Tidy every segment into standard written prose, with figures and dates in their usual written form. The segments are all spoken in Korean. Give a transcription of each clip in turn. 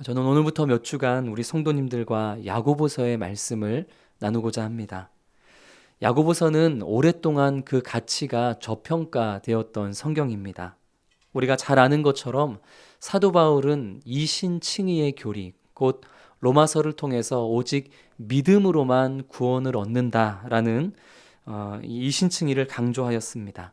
저는 오늘부터 몇 주간 우리 성도님들과 야고보서의 말씀을 나누고자 합니다. 야고보서는 오랫동안 그 가치가 저평가되었던 성경입니다. 우리가 잘 아는 것처럼 사도 바울은 이신칭의의 교리, 곧 로마서를 통해서 오직 믿음으로만 구원을 얻는다라는 이 이신칭의를 강조하였습니다.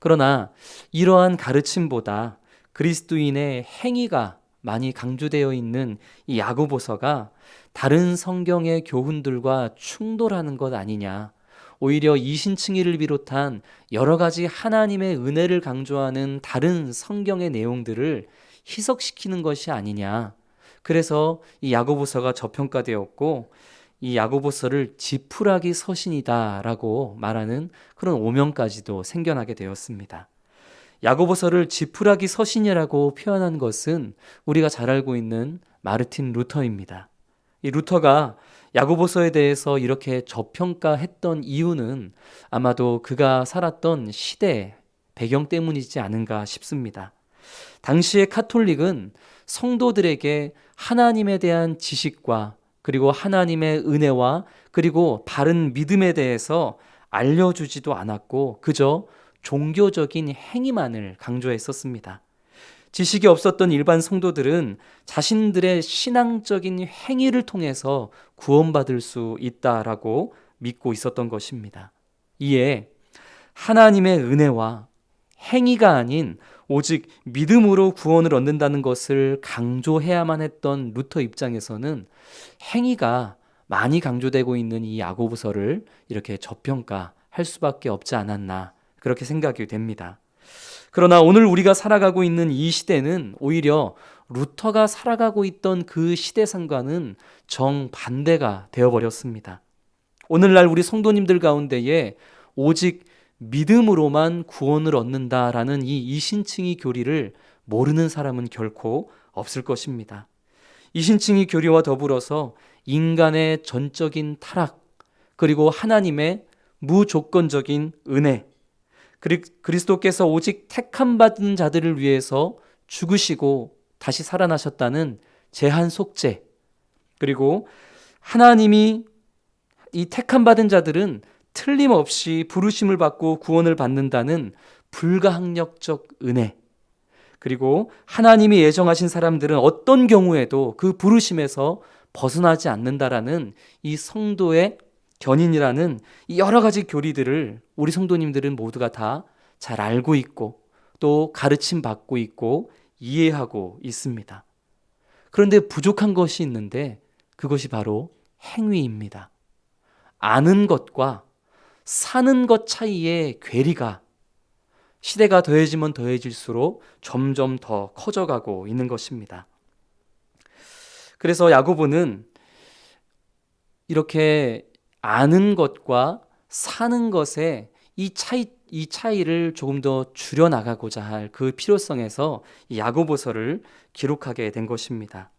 그러나 이러한 가르침보다 그리스도인의 행위가 많이 강조되어 있는 이 야고보서가 다른 성경의 교훈들과 충돌하는 것 아니냐. 오히려 이신칭의를 비롯한 여러 가지 하나님의 은혜를 강조하는 다른 성경의 내용들을 희석시키는 것이 아니냐. 그래서 이 야고보서가 저평가되었고 이 야고보서를 지푸라기 서신이다라고 말하는 그런 오명까지도 생겨나게 되었습니다. 야고보서를 지푸라기 서신이라고 표현한 것은 우리가 잘 알고 있는 마르틴 루터입니다. 이 루터가 야고보서에 대해서 이렇게 저평가했던 이유는 아마도 그가 살았던 시대 배경 때문이지 않은가 싶습니다. 당시의 카톨릭은 성도들에게 하나님에 대한 지식과 그리고 하나님의 은혜와 그리고 바른 믿음에 대해서 알려주지도 않았고 그저 종교적인 행위만을 강조했었습니다. 지식이 없었던 일반 성도들은 자신들의 신앙적인 행위를 통해서 구원받을 수 있다라고 믿고 있었던 것입니다. 이에 하나님의 은혜와 행위가 아닌 오직 믿음으로 구원을 얻는다는 것을 강조해야만 했던 루터 입장에서는 행위가 많이 강조되고 있는 이 야고보서를 이렇게 저평가할 수밖에 없지 않았나 그렇게 생각이 됩니다. 그러나 오늘 우리가 살아가고 있는 이 시대는 오히려 루터가 살아가고 있던 그 시대상과는 정반대가 되어버렸습니다. 오늘날 우리 성도님들 가운데에 오직 믿음으로만 구원을 얻는다라는 이 이신칭의 교리를 모르는 사람은 결코 없을 것입니다. 이신칭의 교리와 더불어서 인간의 전적인 타락, 그리고 하나님의 무조건적인 은혜, 그리스도께서 오직 택함 받은 자들을 위해서 죽으시고 다시 살아나셨다는 제한 속죄, 그리고 하나님이 이 택함 받은 자들은 틀림없이 부르심을 받고 구원을 받는다는 불가항력적 은혜, 그리고 하나님이 예정하신 사람들은 어떤 경우에도 그 부르심에서 벗어나지 않는다라는 이 성도의 견인이라는 이 여러 가지 교리들을 우리 성도님들은 모두가 다 잘 알고 있고 또 가르침 받고 있고 이해하고 있습니다. 그런데 부족한 것이 있는데 그것이 바로 행위입니다. 아는 것과 사는 것 사이의 괴리가 시대가 더해지면 더해질수록 점점 더 커져가고 있는 것입니다. 그래서 야고보는 이렇게 아는 것과 사는 것의 이 차이를 조금 더 줄여나가고자 할 그 필요성에서 이 야고보서를 기록하게 된 것입니다.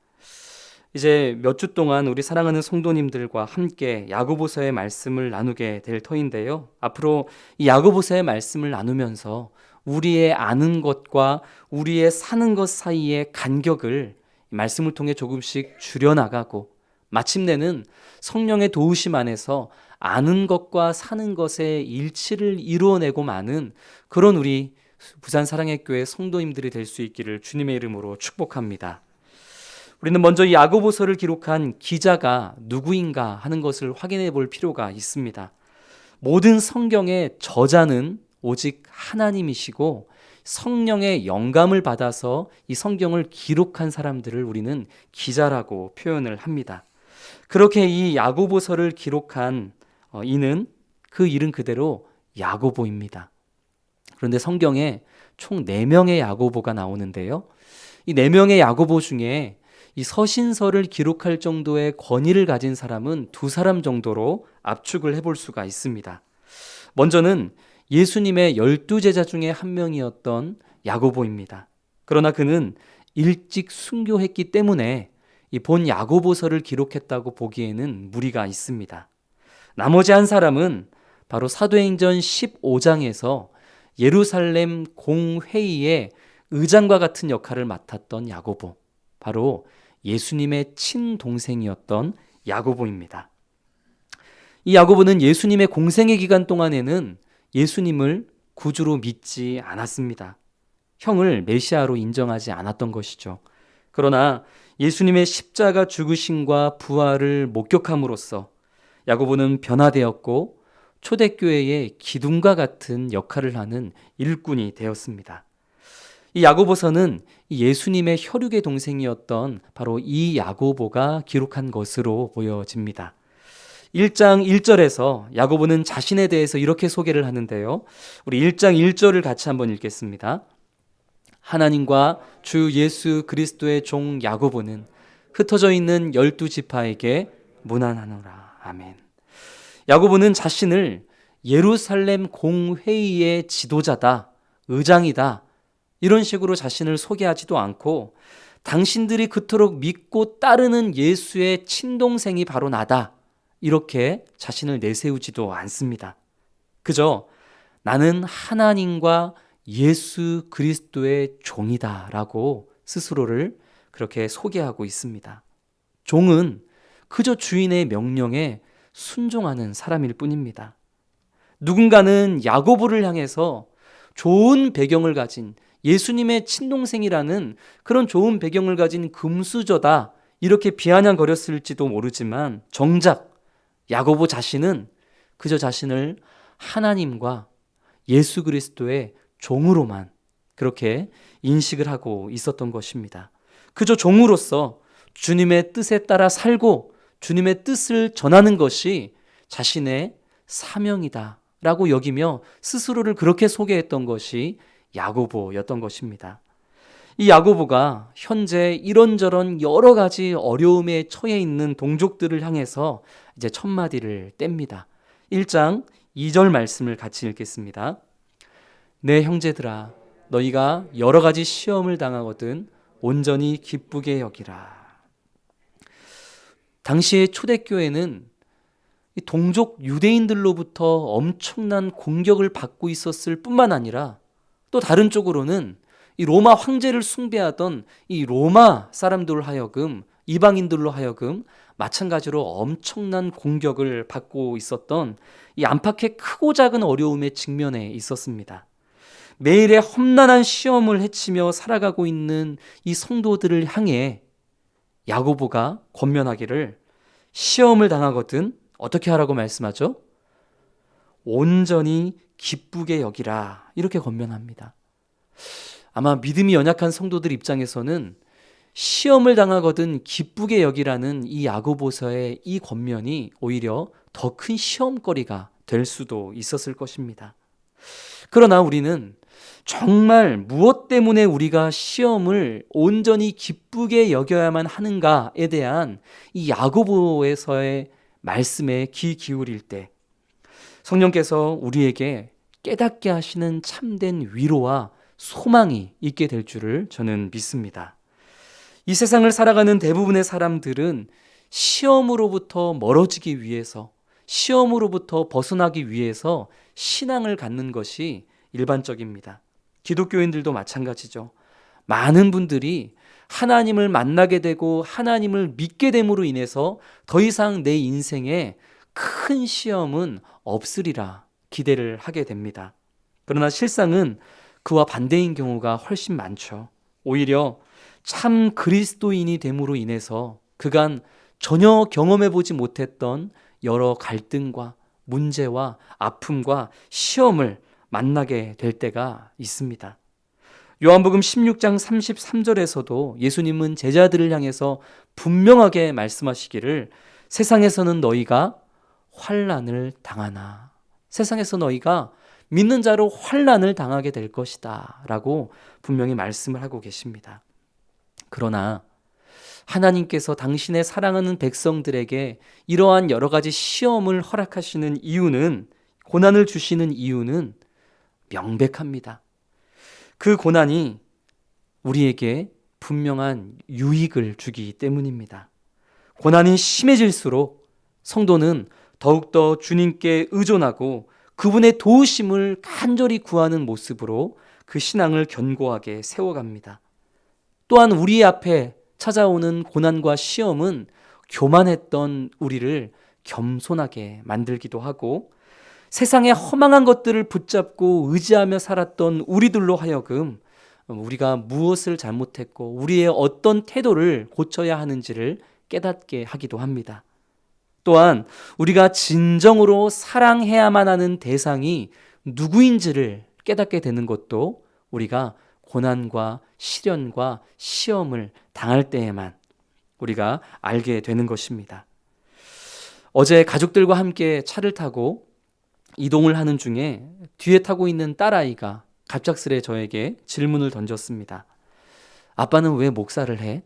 이제 몇 주 동안 우리 사랑하는 성도님들과 함께 야고보서의 말씀을 나누게 될 터인데요. 앞으로 이 야고보서의 말씀을 나누면서 우리의 아는 것과 우리의 사는 것 사이의 간격을 말씀을 통해 조금씩 줄여나가고 마침내는 성령의 도우심 안에서 아는 것과 사는 것의 일치를 이루어내고 마는 그런 우리 부산 사랑의 교회 성도님들이 될 수 있기를 주님의 이름으로 축복합니다. 우리는 먼저 이 야고보서를 기록한 기자가 누구인가 하는 것을 확인해 볼 필요가 있습니다. 모든 성경의 저자는 오직 하나님이시고 성령의 영감을 받아서 이 성경을 기록한 사람들을 우리는 기자라고 표현을 합니다. 그렇게 이 야고보서를 기록한 이는 그 이름 그대로 야고보입니다. 그런데 성경에 총 4명의 야고보가 나오는데요. 이 4명의 야고보 중에 이 서신서를 기록할 정도의 권위를 가진 사람은 2사람 정도로 압축을 해볼 수가 있습니다. 먼저는 예수님의 12제자 중에 한 명이었던 야고보입니다. 그러나 그는 일찍 순교했기 때문에 이 본 야고보서를 기록했다고 보기에는 무리가 있습니다. 나머지 한 사람은 바로 사도행전 15장에서 예루살렘 공회의의 의장과 같은 역할을 맡았던 야고보, 바로 예수님의 친동생이었던 야고보입니다. 이 야고보는 예수님의 공생의 기간 동안에는 예수님을 구주로 믿지 않았습니다. 형을 메시아로 인정하지 않았던 것이죠. 그러나 예수님의 십자가 죽으심과 부활을 목격함으로써 야고보는 변화되었고 초대교회의 기둥과 같은 역할을 하는 일꾼이 되었습니다. 이 야고보서는 예수님의 혈육의 동생이었던 바로 이 야고보가 기록한 것으로 보여집니다. 1장 1절에서 야고보는 자신에 대해서 이렇게 소개를 하는데요. 우리 1장 1절을 같이 한번 읽겠습니다. 하나님과 주 예수 그리스도의 종 야고보는 흩어져 있는 12지파에게 문안하노라. 아멘. 야고보는 자신을 예루살렘 공회의의 지도자다, 의장이다, 이런 식으로 자신을 소개하지도 않고 당신들이 그토록 믿고 따르는 예수의 친동생이 바로 나다, 이렇게 자신을 내세우지도 않습니다. 그저 나는 하나님과 예수 그리스도의 종이다 라고 스스로를 그렇게 소개하고 있습니다. 종은 그저 주인의 명령에 순종하는 사람일 뿐입니다. 누군가는 야고보를 향해서 좋은 배경을 가진 예수님의 친동생이라는 그런 좋은 배경을 가진 금수저다, 이렇게 비아냥거렸을지도 모르지만 정작 야고보 자신은 그저 자신을 하나님과 예수 그리스도의 종으로만 그렇게 인식을 하고 있었던 것입니다. 그저 종으로서 주님의 뜻에 따라 살고 주님의 뜻을 전하는 것이 자신의 사명이다 라고 여기며 스스로를 그렇게 소개했던 것이 야고보였던 것입니다. 이 야고보가 현재 이런저런 여러 가지 어려움에 처해 있는 동족들을 향해서 이제 첫마디를 뗍니다. 1장 2절 말씀을 같이 읽겠습니다. 내 형제들아, 너희가 여러 가지 시험을 당하거든 온전히 기쁘게 여기라. 당시의 초대교회는 동족 유대인들로부터 엄청난 공격을 받고 있었을 뿐만 아니라 또 다른 쪽으로는 이 로마 황제를 숭배하던 이 로마 사람들로 하여금, 이방인들로 하여금 마찬가지로 엄청난 공격을 받고 있었던 이 안팎의 크고 작은 어려움에 직면해 있었습니다. 매일의 험난한 시험을 헤치며 살아가고 있는 이 성도들을 향해 야고보가 권면하기를 시험을 당하거든 어떻게 하라고 말씀하죠? 온전히 기쁘게 여기라, 이렇게 권면합니다. 아마 믿음이 연약한 성도들 입장에서는 시험을 당하거든 기쁘게 여기라는 이 야고보서의 이 권면이 오히려 더 큰 시험거리가 될 수도 있었을 것입니다. 그러나 우리는 정말 무엇 때문에 우리가 시험을 온전히 기쁘게 여겨야만 하는가에 대한 이 야고보에서의 말씀에 귀 기울일 때 성령께서 우리에게 깨닫게 하시는 참된 위로와 소망이 있게 될 줄을 저는 믿습니다. 이 세상을 살아가는 대부분의 사람들은 시험으로부터 멀어지기 위해서, 시험으로부터 벗어나기 위해서 신앙을 갖는 것이 일반적입니다. 기독교인들도 마찬가지죠. 많은 분들이 하나님을 만나게 되고 하나님을 믿게 됨으로 인해서 더 이상 내 인생에 큰 시험은 없으리라 기대를 하게 됩니다. 그러나 실상은 그와 반대인 경우가 훨씬 많죠. 오히려 참 그리스도인이 됨으로 인해서 그간 전혀 경험해보지 못했던 여러 갈등과 문제와 아픔과 시험을 만나게 될 때가 있습니다. 요한복음 16장 33절에서도 예수님은 제자들을 향해서 분명하게 말씀하시기를 세상에서는 너희가 환난을 당하나, 세상에서 너희가 믿는 자로 환난을 당하게 될 것이다 라고 분명히 말씀을 하고 계십니다. 그러나 하나님께서 당신의 사랑하는 백성들에게 이러한 여러 가지 시험을 허락하시는 이유는, 고난을 주시는 이유는 명백합니다. 그 고난이 우리에게 분명한 유익을 주기 때문입니다. 고난이 심해질수록 성도는 더욱더 주님께 의존하고 그분의 도우심을 간절히 구하는 모습으로 그 신앙을 견고하게 세워갑니다. 또한 우리 앞에 찾아오는 고난과 시험은 교만했던 우리를 겸손하게 만들기도 하고, 세상의 허망한 것들을 붙잡고 의지하며 살았던 우리들로 하여금 우리가 무엇을 잘못했고 우리의 어떤 태도를 고쳐야 하는지를 깨닫게 하기도 합니다. 또한 우리가 진정으로 사랑해야만 하는 대상이 누구인지를 깨닫게 되는 것도 우리가 고난과 시련과 시험을 당할 때에만 우리가 알게 되는 것입니다. 어제 가족들과 함께 차를 타고 이동을 하는 중에 뒤에 타고 있는 딸아이가 갑작스레 저에게 질문을 던졌습니다. 아빠는 왜 목사를 해?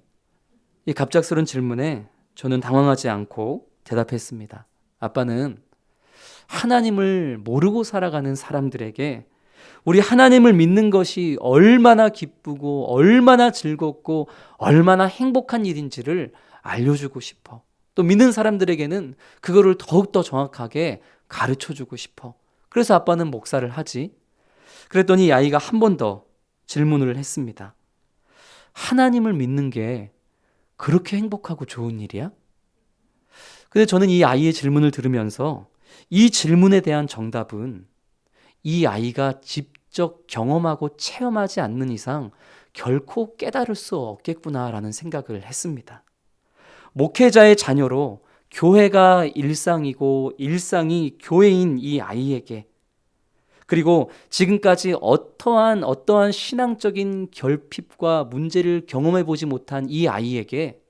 이 갑작스런 질문에 저는 당황하지 않고 대답했습니다. 아빠는 하나님을 모르고 살아가는 사람들에게 우리 하나님을 믿는 것이 얼마나 기쁘고 얼마나 즐겁고 얼마나 행복한 일인지를 알려주고 싶어. 또 믿는 사람들에게는 그거를 더욱더 정확하게 가르쳐주고 싶어. 그래서 아빠는 목사를 하지. 그랬더니 이 아이가 한 번 더 질문을 했습니다. 하나님을 믿는 게 그렇게 행복하고 좋은 일이야? 근데 저는 이 아이의 질문을 들으면서 이 질문에 대한 정답은 이 아이가 직접 경험하고 체험하지 않는 이상 결코 깨달을 수 없겠구나라는 생각을 했습니다. 목회자의 자녀로 교회가 일상이고 일상이 교회인 이 아이에게, 그리고 지금까지 어떠한 신앙적인 결핍과 문제를 경험해 보지 못한 이 아이에게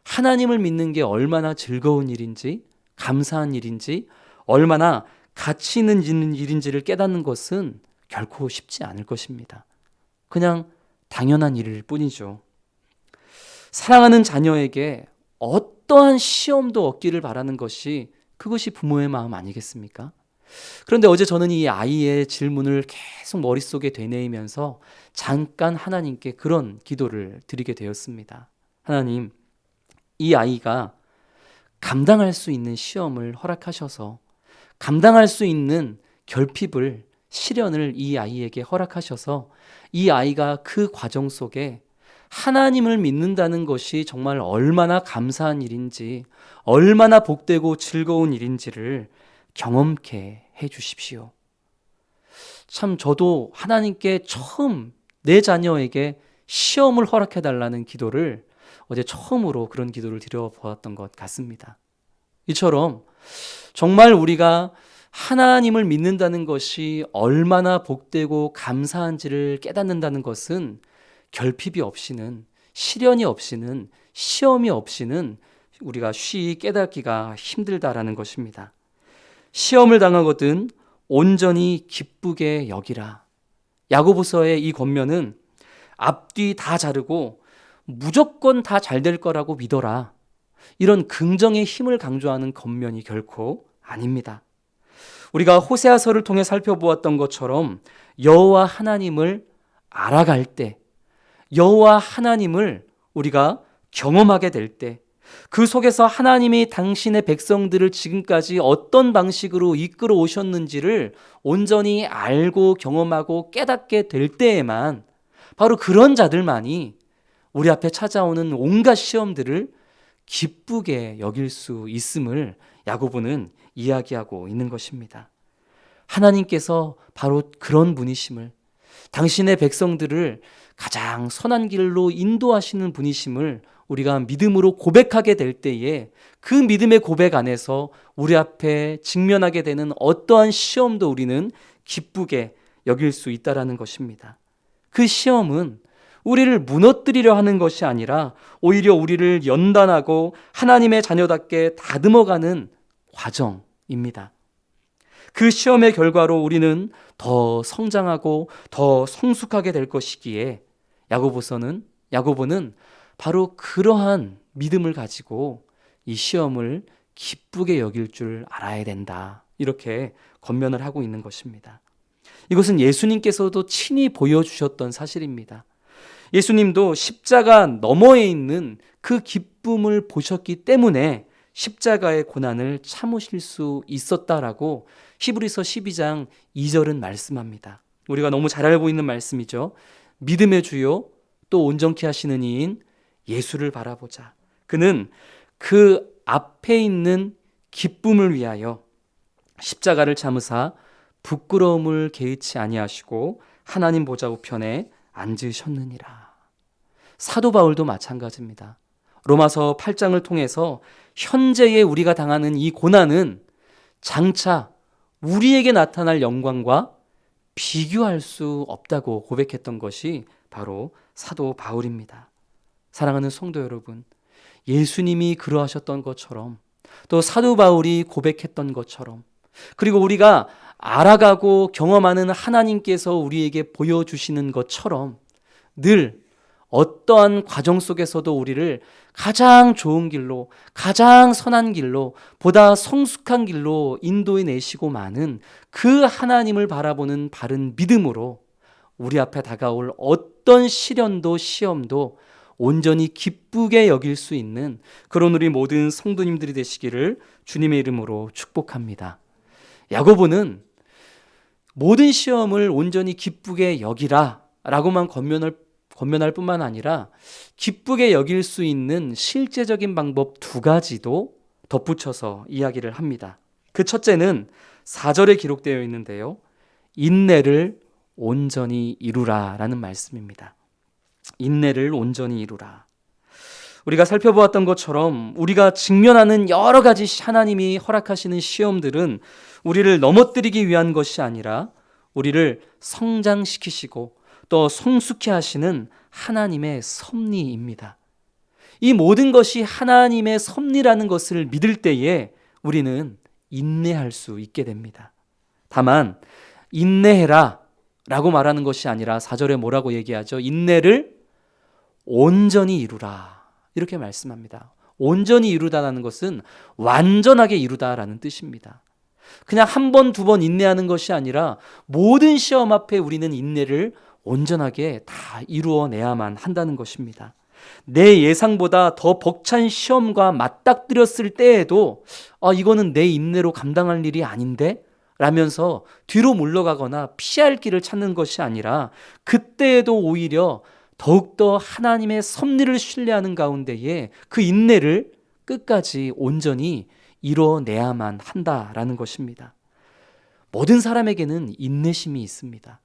하나님을 믿는 게 얼마나 즐거운 일인지, 감사한 일인지, 얼마나 가치 있는 일인지를 깨닫는 것은 결코 쉽지 않을 것입니다. 그냥 당연한 일일 뿐이죠. 사랑하는 자녀에게 어떠한 시험도 없기를 바라는 것이 그것이 부모의 마음 아니겠습니까? 그런데 어제 저는 이 아이의 질문을 계속 머릿속에 되뇌이면서 잠깐 하나님께 그런 기도를 드리게 되었습니다. 하나님, 이 아이가 감당할 수 있는 시험을 허락하셔서 감당할 수 있는 결핍을, 시련을 이 아이에게 허락하셔서 이 아이가 그 과정 속에 하나님을 믿는다는 것이 정말 얼마나 감사한 일인지, 얼마나 복되고 즐거운 일인지를 경험케 해 주십시오. 참 저도 하나님께 처음 내 자녀에게 시험을 허락해 달라는 기도를 어제 처음으로 그런 기도를 드려보았던 것 같습니다. 이처럼 정말 우리가 하나님을 믿는다는 것이 얼마나 복되고 감사한지를 깨닫는다는 것은 결핍이 없이는, 시련이 없이는, 시험이 없이는 우리가 쉬이 깨닫기가 힘들다라는 것입니다. 시험을 당하거든 온전히 기쁘게 여기라. 야고보서의 이 권면은 앞뒤 다 자르고 무조건 다 잘 될 거라고 믿어라. 이런 긍정의 힘을 강조하는 권면이 결코 아닙니다. 우리가 호세아서를 통해 살펴보았던 것처럼 여호와 하나님을 알아갈 때, 여호와 하나님을 우리가 경험하게 될 때, 그 속에서 하나님이 당신의 백성들을 지금까지 어떤 방식으로 이끌어 오셨는지를 온전히 알고 경험하고 깨닫게 될 때에만, 바로 그런 자들만이 우리 앞에 찾아오는 온갖 시험들을 기쁘게 여길 수 있음을 야고보는 이야기하고 있는 것입니다. 하나님께서 바로 그런 분이심을, 당신의 백성들을 가장 선한 길로 인도하시는 분이심을 우리가 믿음으로 고백하게 될 때에 그 믿음의 고백 안에서 우리 앞에 직면하게 되는 어떠한 시험도 우리는 기쁘게 여길 수 있다라는 것입니다. 그 시험은 우리를 무너뜨리려 하는 것이 아니라 오히려 우리를 연단하고 하나님의 자녀답게 다듬어가는 과정입니다. 그 시험의 결과로 우리는 더 성장하고 더 성숙하게 될 것이기에 야고보는 바로 그러한 믿음을 가지고 이 시험을 기쁘게 여길 줄 알아야 된다. 이렇게 권면을 하고 있는 것입니다. 이것은 예수님께서도 친히 보여주셨던 사실입니다. 예수님도 십자가 너머에 있는 그 기쁨을 보셨기 때문에 십자가의 고난을 참으실 수 있었다라고 히브리서 12장 2절은 말씀합니다. 우리가 너무 잘 알고 있는 말씀이죠. 믿음의 주요 또 온전케 하시는 이인 예수를 바라보자. 그는 그 앞에 있는 기쁨을 위하여 십자가를 참으사 부끄러움을 개의치 아니하시고 하나님 보좌 우편에 앉으셨느니라. 사도 바울도 마찬가지입니다. 로마서 8장을 통해서 현재의 우리가 당하는 이 고난은 장차 우리에게 나타날 영광과 비교할 수 없다고 고백했던 것이 바로 사도 바울입니다. 사랑하는 성도 여러분, 예수님이 그러하셨던 것처럼 또 사도 바울이 고백했던 것처럼 그리고 우리가 알아가고 경험하는 하나님께서 우리에게 보여주시는 것처럼 늘 어떠한 과정 속에서도 우리를 가장 좋은 길로, 가장 선한 길로, 보다 성숙한 길로 인도해 내시고 마는 그 하나님을 바라보는 바른 믿음으로 우리 앞에 다가올 어떤 시련도 시험도 온전히 기쁘게 여길 수 있는 그런 우리 모든 성도님들이 되시기를 주님의 이름으로 축복합니다. 야고보는 모든 시험을 온전히 기쁘게 여기라 라고만 권면할 뿐만 아니라 기쁘게 여길 수 있는 실제적인 방법 2가지도 덧붙여서 이야기를 합니다. 그 첫째는 4절에 기록되어 있는데요. 인내를 온전히 이루라 라는 말씀입니다. 인내를 온전히 이루라. 우리가 살펴보았던 것처럼 우리가 직면하는 여러 가지 하나님이 허락하시는 시험들은 우리를 넘어뜨리기 위한 것이 아니라 우리를 성장시키시고 또 성숙해 하시는 하나님의 섭리입니다. 이 모든 것이 하나님의 섭리라는 것을 믿을 때에 우리는 인내할 수 있게 됩니다. 다만 인내해라 라고 말하는 것이 아니라 4절에 뭐라고 얘기하죠? 인내를 온전히 이루라 이렇게 말씀합니다. 온전히 이루다라는 것은 완전하게 이루다라는 뜻입니다. 그냥 한 번, 2번 인내하는 것이 아니라 모든 시험 앞에 우리는 인내를 온전하게 다 이루어내야만 한다는 것입니다. 내 예상보다 더 벅찬 시험과 맞닥뜨렸을 때에도 이거는 내 인내로 감당할 일이 아닌데? 라면서 뒤로 물러가거나 피할 길을 찾는 것이 아니라 그때에도 오히려 더욱더 하나님의 섭리를 신뢰하는 가운데에 그 인내를 끝까지 온전히 이뤄내야만 한다라는 것입니다. 모든 사람에게는 인내심이 있습니다.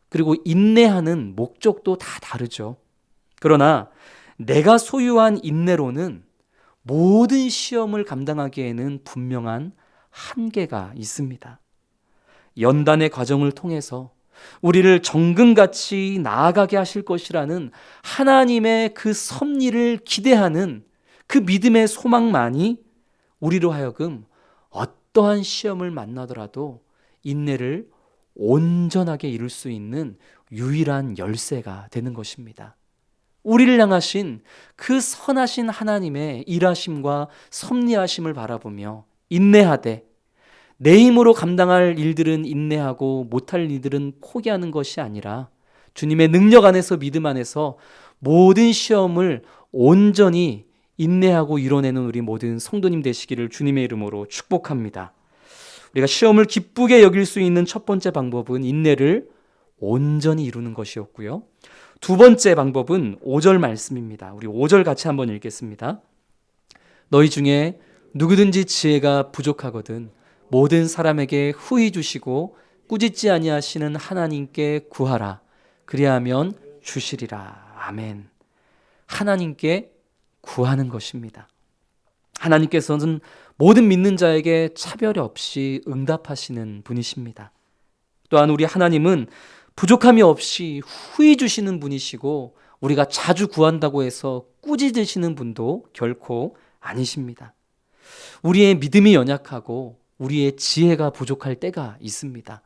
그리고 인내하는 목적도 다 다르죠. 그러나 내가 소유한 인내로는 모든 시험을 감당하기에는 분명한 한계가 있습니다. 연단의 과정을 통해서 우리를 정금같이 나아가게 하실 것이라는 하나님의 그 섭리를 기대하는 그 믿음의 소망만이 우리로 하여금 어떠한 시험을 만나더라도 인내를 온전하게 이룰 수 있는 유일한 열쇠가 되는 것입니다. 우리를 향하신 그 선하신 하나님의 일하심과 섭리하심을 바라보며 인내하되 내 힘으로 감당할 일들은 인내하고 못할 일들은 포기하는 것이 아니라 주님의 능력 안에서 믿음 안에서 모든 시험을 온전히 인내하고 이뤄내는 우리 모든 성도님 되시기를 주님의 이름으로 축복합니다. 우리가 시험을 기쁘게 여길 수 있는 첫 번째 방법은 인내를 온전히 이루는 것이었고요. 2번째 방법은 5절 말씀입니다. 우리 5절 같이 한번 읽겠습니다. 너희 중에 누구든지 지혜가 부족하거든 모든 사람에게 후히 주시고 꾸짖지 아니하시는 하나님께 구하라. 그리하면 주시리라. 아멘. 하나님께 구하는 것입니다. 하나님께서는 모든 믿는 자에게 차별 없이 응답하시는 분이십니다. 또한 우리 하나님은 부족함이 없이 후히 주시는 분이시고 우리가 자주 구한다고 해서 꾸짖으시는 분도 결코 아니십니다. 우리의 믿음이 연약하고 우리의 지혜가 부족할 때가 있습니다.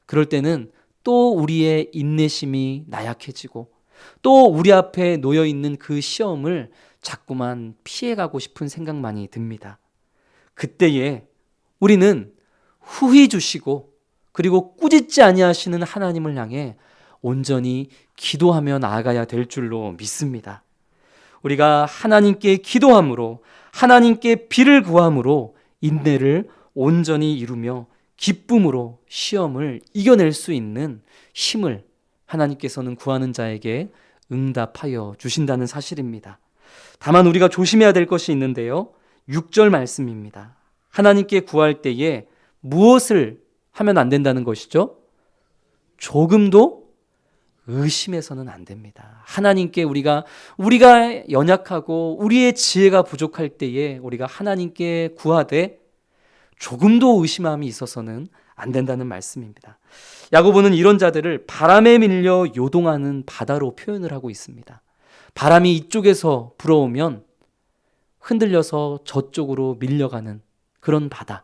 그럴 때는 또 우리의 인내심이 나약해지고 또 우리 앞에 놓여있는 그 시험을 자꾸만 피해가고 싶은 생각만이 듭니다. 그때에 우리는 후히 주시고 그리고 꾸짖지 아니하시는 하나님을 향해 온전히 기도하며 나아가야 될 줄로 믿습니다. 우리가 하나님께 기도함으로 하나님께 비를 구함으로 인내를 온전히 이루며 기쁨으로 시험을 이겨낼 수 있는 힘을 하나님께서는 구하는 자에게 응답하여 주신다는 사실입니다. 다만 우리가 조심해야 될 것이 있는데요. 6절 말씀입니다. 하나님께 구할 때에 무엇을 하면 안 된다는 것이죠? 조금도 의심해서는 안 됩니다. 하나님께 우리가 연약하고 우리의 지혜가 부족할 때에 우리가 하나님께 구하되 조금도 의심함이 있어서는 안 된다는 말씀입니다. 야고보는 이런 자들을 바람에 밀려 요동하는 바다로 표현을 하고 있습니다. 바람이 이쪽에서 불어오면 흔들려서 저쪽으로 밀려가는 그런 바다.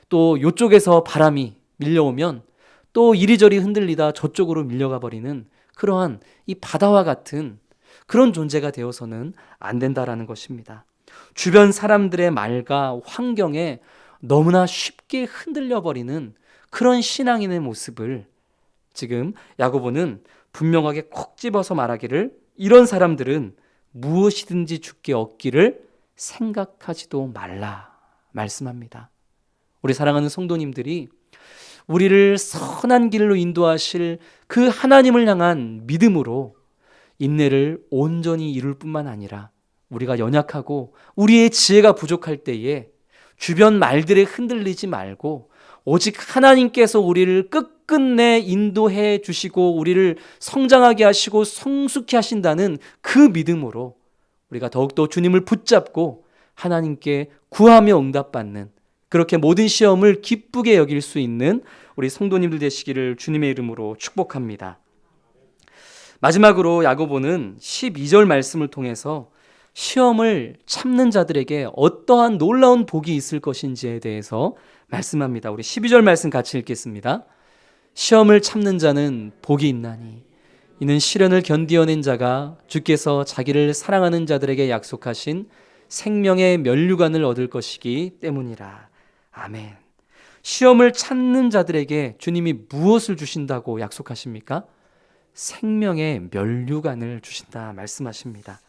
또 이쪽에서 바람이 밀려오면 또 이리저리 흔들리다 저쪽으로 밀려가 버리는 그러한 이 바다와 같은 그런 존재가 되어서는 안 된다라는 것입니다. 주변 사람들의 말과 환경에 너무나 쉽게 흔들려 버리는 그런 신앙인의 모습을 지금 야고보는 분명하게 콕 집어서 말하기를 이런 사람들은 무엇이든지 주께 얻기를 생각하지도 말라 말씀합니다. 우리 사랑하는 성도님들이 우리를 선한 길로 인도하실 그 하나님을 향한 믿음으로 인내를 온전히 이룰 뿐만 아니라 우리가 연약하고 우리의 지혜가 부족할 때에 주변 말들에 흔들리지 말고 오직 하나님께서 우리를 끝끝내 인도해 주시고 우리를 성장하게 하시고 성숙케 하신다는 그 믿음으로 우리가 더욱더 주님을 붙잡고 하나님께 구하며 응답받는 그렇게 모든 시험을 기쁘게 여길 수 있는 우리 성도님들 되시기를 주님의 이름으로 축복합니다. 마지막으로 야고보는 12절 말씀을 통해서 시험을 참는 자들에게 어떠한 놀라운 복이 있을 것인지에 대해서 말씀합니다. 우리 12절 말씀 같이 읽겠습니다. 시험을 참는 자는 복이 있나니 이는 시련을 견디어낸 자가 주께서 자기를 사랑하는 자들에게 약속하신 생명의 면류관을 얻을 것이기 때문이라. 아멘. 시험을 찾는 자들에게 주님이 무엇을 주신다고 약속하십니까? 생명의 면류관을 주신다 말씀하십니다.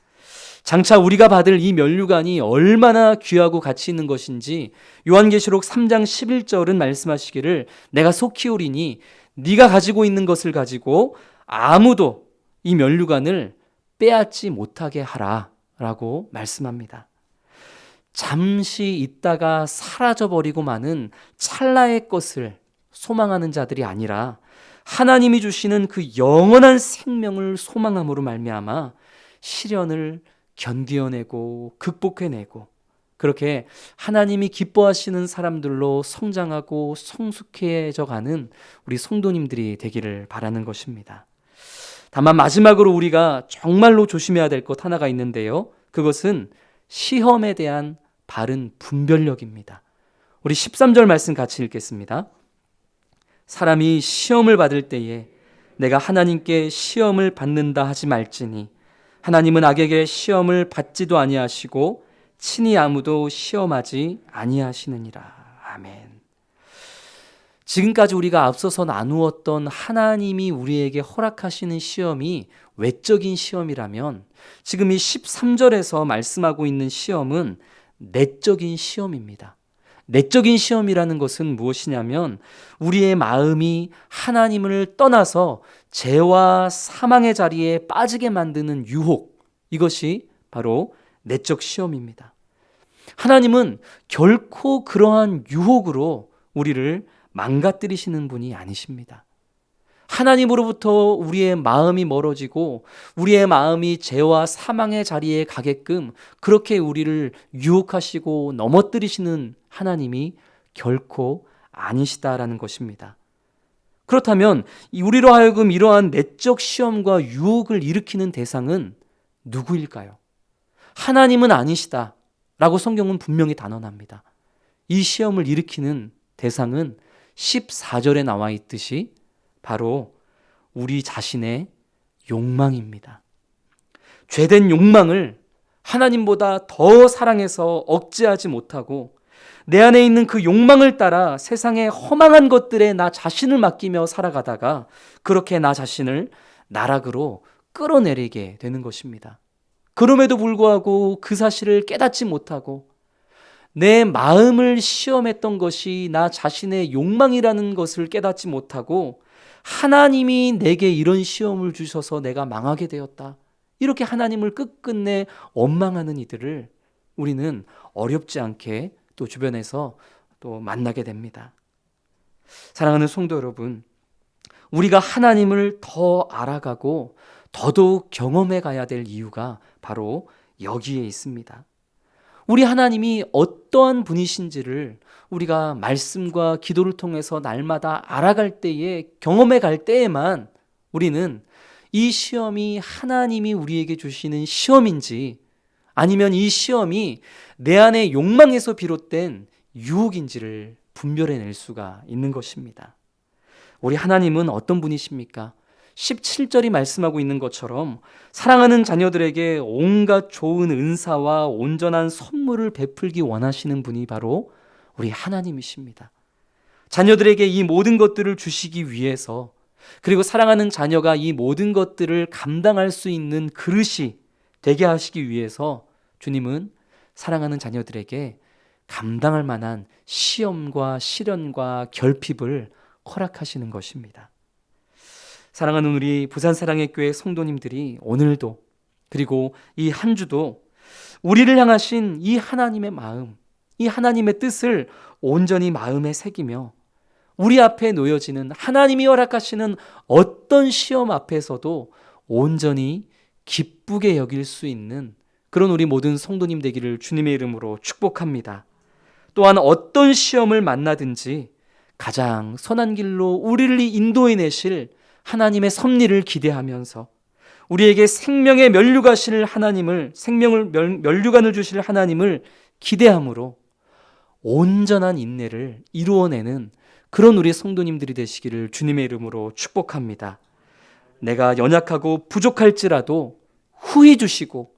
장차 우리가 받을 이 면류관이 얼마나 귀하고 가치 있는 것인지 요한계시록 3장 11절은 말씀하시기를 내가 속히 오리니 네가 가지고 있는 것을 가지고 아무도 이 면류관을 빼앗지 못하게 하라 라고 말씀합니다. 잠시 있다가 사라져버리고 마는 찰나의 것을 소망하는 자들이 아니라 하나님이 주시는 그 영원한 생명을 소망함으로 말미암아 시련을 견디어내고 극복해내고 그렇게 하나님이 기뻐하시는 사람들로 성장하고 성숙해져 가는 우리 성도님들이 되기를 바라는 것입니다. 다만 마지막으로 우리가 정말로 조심해야 될 것 하나가 있는데요. 그것은 시험에 대한 바른 분별력입니다. 우리 13절 말씀 같이 읽겠습니다. 사람이 시험을 받을 때에 내가 하나님께 시험을 받는다 하지 말지니 하나님은 악에게 시험을 받지도 아니하시고 친히 아무도 시험하지 아니하시느니라. 아멘. 지금까지 우리가 앞서서 나누었던 하나님이 우리에게 허락하시는 시험이 외적인 시험이라면 지금 이 13절에서 말씀하고 있는 시험은 내적인 시험입니다. 내적인 시험이라는 것은 무엇이냐면 우리의 마음이 하나님을 떠나서 죄와 사망의 자리에 빠지게 만드는 유혹, 이것이 바로 내적 시험입니다. 하나님은 결코 그러한 유혹으로 우리를 망가뜨리시는 분이 아니십니다. 하나님으로부터 우리의 마음이 멀어지고 우리의 마음이 죄와 사망의 자리에 가게끔 그렇게 우리를 유혹하시고 넘어뜨리시는 하나님이 결코 아니시다라는 것입니다. 그렇다면 우리로 하여금 이러한 내적 시험과 유혹을 일으키는 대상은 누구일까요? 하나님은 아니시다라고 성경은 분명히 단언합니다. 이 시험을 일으키는 대상은 14절에 나와 있듯이 바로 우리 자신의 욕망입니다. 죄된 욕망을 하나님보다 더 사랑해서 억제하지 못하고 내 안에 있는 그 욕망을 따라 세상의 허망한 것들에 나 자신을 맡기며 살아가다가 그렇게 나 자신을 나락으로 끌어내리게 되는 것입니다. 그럼에도 불구하고 그 사실을 깨닫지 못하고 내 마음을 시험했던 것이 나 자신의 욕망이라는 것을 깨닫지 못하고 하나님이 내게 이런 시험을 주셔서 내가 망하게 되었다. 이렇게 하나님을 끝끝내 원망하는 이들을 우리는 어렵지 않게 또 주변에서 또 만나게 됩니다. 사랑하는 성도 여러분, 우리가 하나님을 더 알아가고 더더욱 경험해 가야 될 이유가 바로 여기에 있습니다. 우리 하나님이 어떠한 분이신지를 우리가 말씀과 기도를 통해서 날마다 알아갈 때에, 경험해 갈 때에만 우리는 이 시험이 하나님이 우리에게 주시는 시험인지, 아니면 이 시험이 내 안의 욕망에서 비롯된 유혹인지를 분별해낼 수가 있는 것입니다. 우리 하나님은 어떤 분이십니까? 17절이 말씀하고 있는 것처럼 사랑하는 자녀들에게 온갖 좋은 은사와 온전한 선물을 베풀기 원하시는 분이 바로 우리 하나님이십니다. 자녀들에게 이 모든 것들을 주시기 위해서, 그리고 사랑하는 자녀가 이 모든 것들을 감당할 수 있는 그릇이 되게 하시기 위해서 주님은 사랑하는 자녀들에게 감당할 만한 시험과 시련과 결핍을 허락하시는 것입니다. 사랑하는 우리 부산사랑의교회 성도님들이 오늘도, 그리고 이 한 주도 우리를 향하신 이 하나님의 마음, 이 하나님의 뜻을 온전히 마음에 새기며 우리 앞에 놓여지는 하나님이 허락하시는 어떤 시험 앞에서도 온전히 기쁘게 여길 수 있는 그런 우리 모든 성도님 되기를 주님의 이름으로 축복합니다. 또한 어떤 시험을 만나든지 가장 선한 길로 우리를 인도해 내실 하나님의 섭리를 기대하면서 우리에게 생명의 면류관을 하나님을, 면류관을 주실 하나님을 기대함으로 온전한 인내를 이루어내는 그런 우리 성도님들이 되시기를 주님의 이름으로 축복합니다. 내가 연약하고 부족할지라도 후히 주시고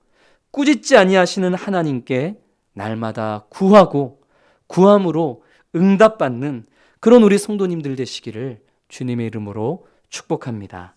꾸짖지 아니하시는 하나님께 날마다 구하고 구함으로 응답받는 그런 우리 성도님들 되시기를 주님의 이름으로 축복합니다.